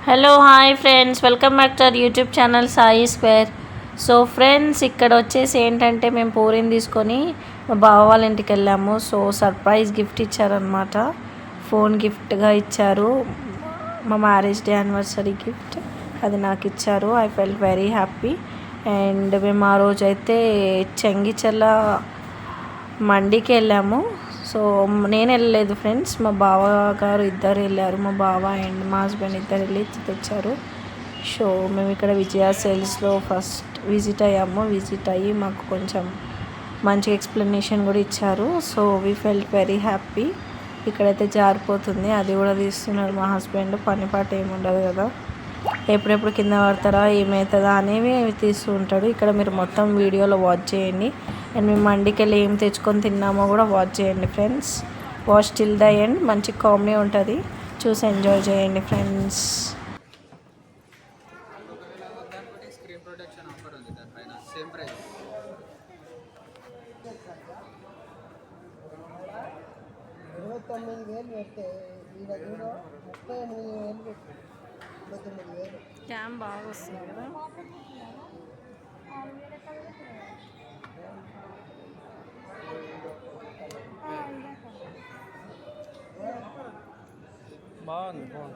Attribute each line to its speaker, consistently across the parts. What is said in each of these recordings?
Speaker 1: Hello hi friends, welcome back to our YouTube channel Sai square. So friends, ఇక్కడ వచ్చేసి ఏంటంటే మేము పూరిని తీసుకొని మా బావ వాళ్ళ ఇంటికి వెళ్ళాము. సో సర్ప్రైజ్ గిఫ్ట్ ఇచ్చారనమాట. ఫోన్ గిఫ్ట్గా ఇచ్చారు. మా మ్యారేజ్ డే యానివర్సరీ గిఫ్ట్ అది నాకు ఇచ్చారు. I felt very happy. And మేము ఆ రోజు అయితే చెంగిచెల్ల మండికి వెళ్ళాము. సో నేను వెళ్ళలేదు ఫ్రెండ్స్, మా బావ గారు ఇద్దరు వెళ్ళారు. మా బావ అండ్ మా హస్బెండ్ ఇద్దరు వెళ్ళి తెచ్చారు. సో మేము ఇక్కడ విజయ సేల్స్లో ఫస్ట్ విజిట్ అయ్యాము. విజిట్ అయ్యి మాకు కొంచెం మంచి ఎక్స్ప్లెనేషన్ కూడా ఇచ్చారు. So we felt very happy. ఇక్కడైతే జారిపోతుంది, అది కూడా తీస్తున్నారు మా హస్బెండ్. పని పాట ఏమి ఉండదు కదా, ఎప్పుడెప్పుడు కింద పడతారా ఏమవుతుందా అనేవి తీస్తూ ఉంటాడు. ఇక్కడ మీరు మొత్తం వీడియోలో వాచ్ చేయండి. అండ్ మేము మండికి వెళ్ళి ఏం తెచ్చుకొని తిన్నామో కూడా వాచ్ చేయండి friends. Watch till the end. మంచి కామెడీ ఉంటుంది, చూసి ఎంజాయ్ చేయండి ఫ్రెండ్స్. క్యామ్ బాగా వస్తుంది కదా.
Speaker 2: బాగుంది ఫోన్.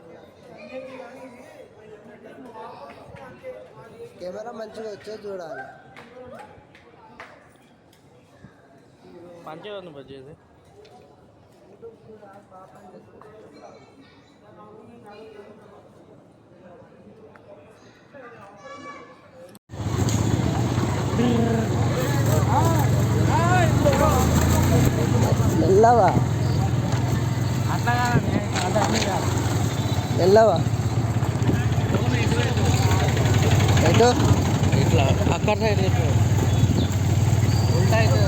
Speaker 2: కెమెరా మంచిగా వచ్చే చూడాలి. మంచిగా ఉంది బడ్జెట్. వెళ్ళవా వెళ్ళవా ఎటు ఇట్లా అక్కడ సైడ్ ఉల్టా అయితే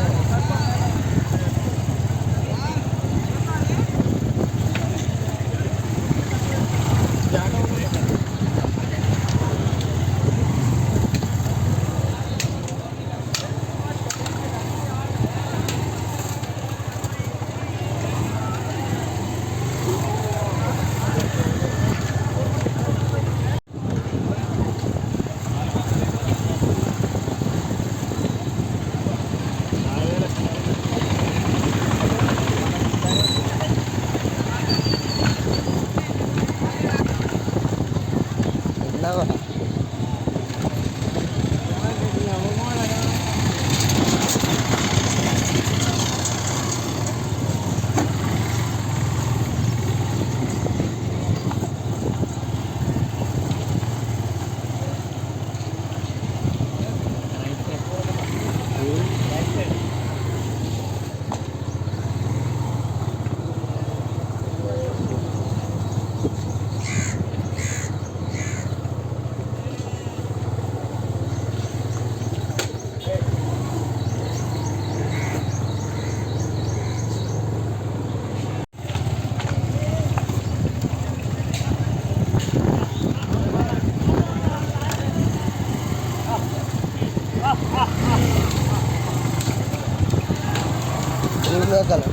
Speaker 2: మేకలు.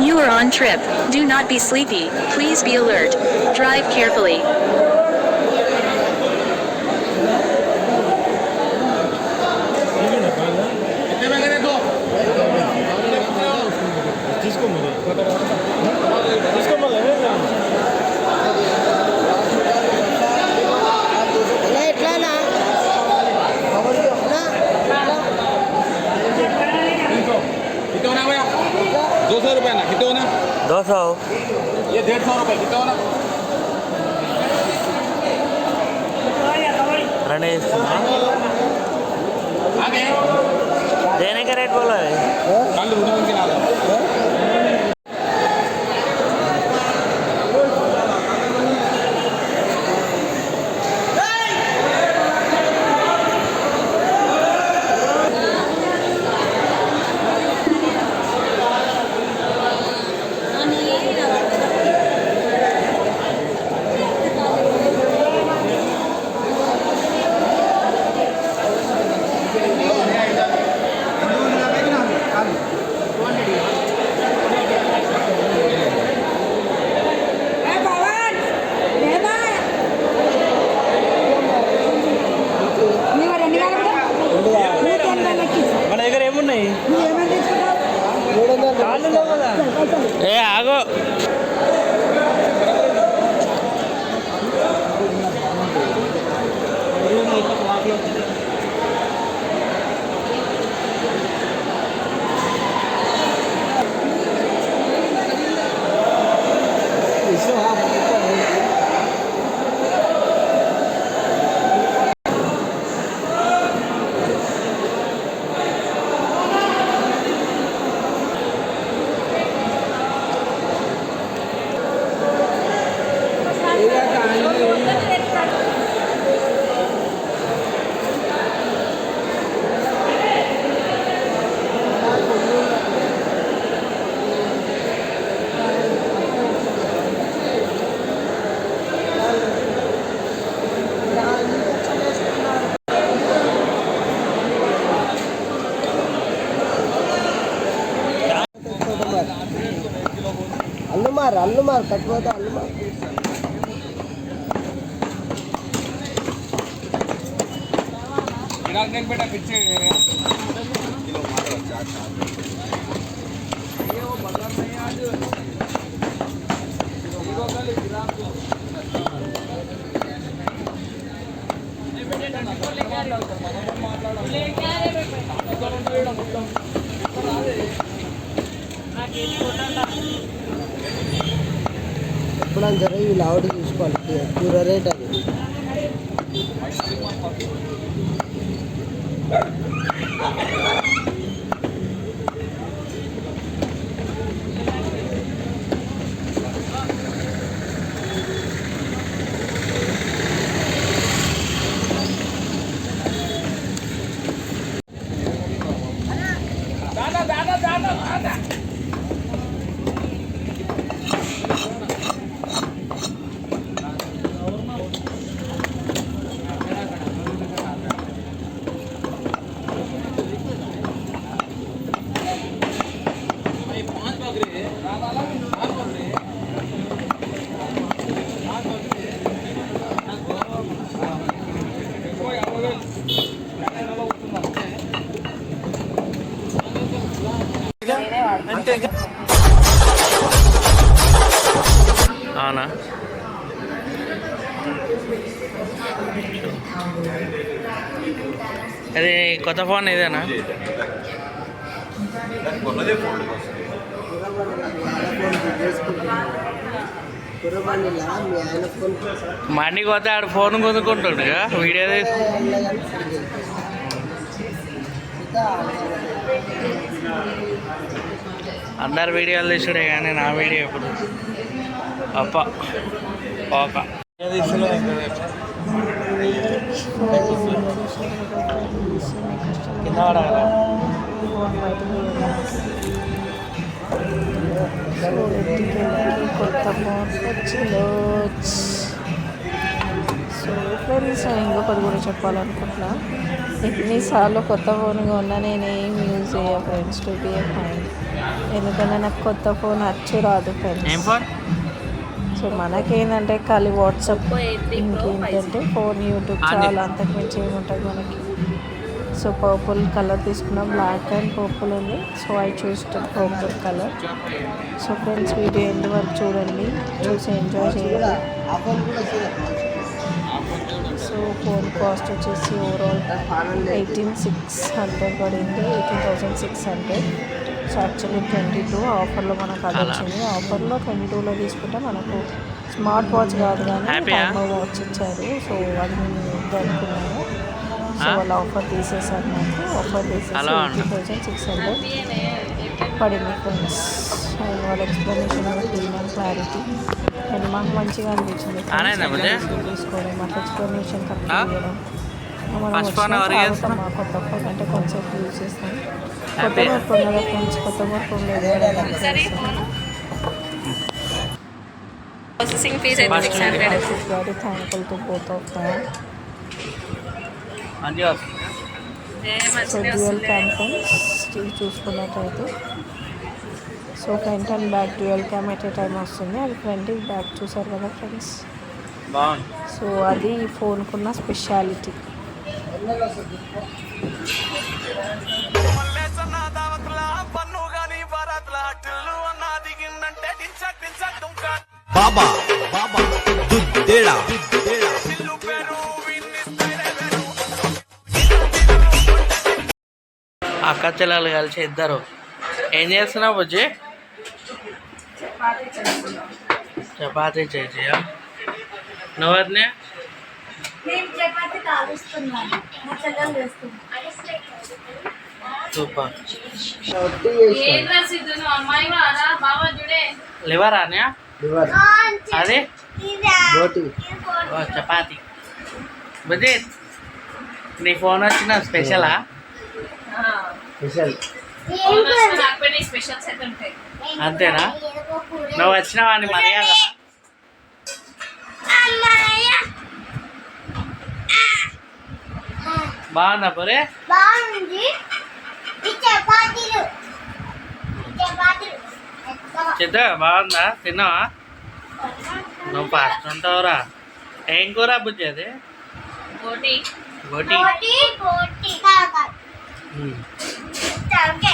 Speaker 3: You are on trip. Do not be sleepy. Please be alert. Drive carefully.
Speaker 4: ₹200 ना कितना होना?
Speaker 2: 200.
Speaker 4: ये ₹150 कितना होना?
Speaker 2: रहने देने का रेट बोला है.
Speaker 4: कल रुकने की ना
Speaker 2: ఏ ఆగో
Speaker 5: అల్లు మారు కట్టుకోతా అల్లు మారు
Speaker 4: నేను బేటా పిచ్చి
Speaker 5: ఎప్పుడైనా సరే వీళ్ళు ఆవిడ చూసుకోవాలి కూర రేట్ అది
Speaker 2: అవునా అది కొత్త ఫోన్ ఇదేనా మండికి పోతే ఆడు ఫోన్ కొనుక్కుంటుండు వీడియో తీసి అందరు వీడియోలు తీసుడే కానీ నా వీడియో ఎప్పుడు అప్ప ఓక కింద పడాలి
Speaker 1: కొత్త ఫోన్ వచ్చిందో సో ఫ్రెండ్స్ ఇంకొకటి కూడా చెప్పాలనుకుంటున్నా ఎన్నిసార్లు కొత్త ఫోన్గా ఉన్నా నేను ఏం యూజ్ చేయ friends to be A fine ఎందుకంటే నాకు కొత్త ఫోన్ అచ్చు రాదు ఫ్రెండ్స్ సో మనకేంటంటే ఖాళీ వాట్సాప్ ఇంకేంటంటే ఫోన్ యూట్యూబ్ చాలా అంతకుమించి ఏముంటుంది మనకి సో పర్పుల్ కలర్ తీసుకున్నాం బ్లాక్ అండ్ పర్పుల్ ఉంది so I choose purple colour so friends video end వరకు చూడండి చూసి ఎంజాయ్ చేయాలి సో ఫోన్ కాస్ట్ వచ్చేసి ఓవరాల్ 18,600 పడింది 18,600 సో యాక్చువల్లీ 22 ఆఫర్లో మనకు అది వచ్చింది ఆఫర్లో 22లో తీసుకుంటే మనకు స్మార్ట్ వాచ్ కాదు కానీ టైమర్ వాచ్ ఇచ్చారు సో అది నేను అనుకున్నాను సో వాళ్ళు ఆఫర్ తీసేసారు నాకు ఆఫర్ తీసేసి 18,600 పడింది ఫ్రెండ్స్ అండ్ వాళ్ళ explanation clean and clarity and మాకు మంచిగా అనిపించింది తీసుకోవడం మాకు ఎక్స్ప్లెనేషన్ కరెక్ట్ చేయడం మా కొత్త ఫోన్ అంటే కొంచెం యూజ్ చేస్తాం కొత్త వర్క్ ఉన్నదా ఫ్రెండ్స్ కొత్త వర్క్ ఉండేది very thankful to both of them so dual cam friends చూసుకున్నట్టయితే so front and back dual cam at a time వస్తుంది అది ఫ్రంట్ బ్యాక్ చూసారు కదా ఫ్రెండ్స్ సో అది ఈ ఫోన్కున్న స్పెషాలిటీ
Speaker 6: బాబా బాబా దుద్దేడా
Speaker 2: అక్క చెల్లెలు కలిసి ఇద్దరు ఏం చేస్తున్నావు బుజ్జి? చపాతీ చేసియా? నువ్వెవరిని? సూపర్. లివర్ అనే
Speaker 5: లివర్
Speaker 2: అది
Speaker 5: రోటీ
Speaker 2: ఓ, చపాతీ. బుజ్జి నీ ఫోన్ వచ్చిన స్పెషలా?
Speaker 5: స్పెషల్
Speaker 2: అంతేనా? నువ్వు వచ్చినావా అని మర్యాద? బాగుందా పొరే?
Speaker 7: బాగుంది ఈ చపాతీలు
Speaker 2: చిత్త బాగుందా? తిన్నావా? నువ్వు ఫాస్ట్ ఉంటావురా. ఏం కూర బుజ్జి అది? గోటి.
Speaker 7: పోటీ పోటీ కాక
Speaker 2: ఉమ్.
Speaker 7: ఓకే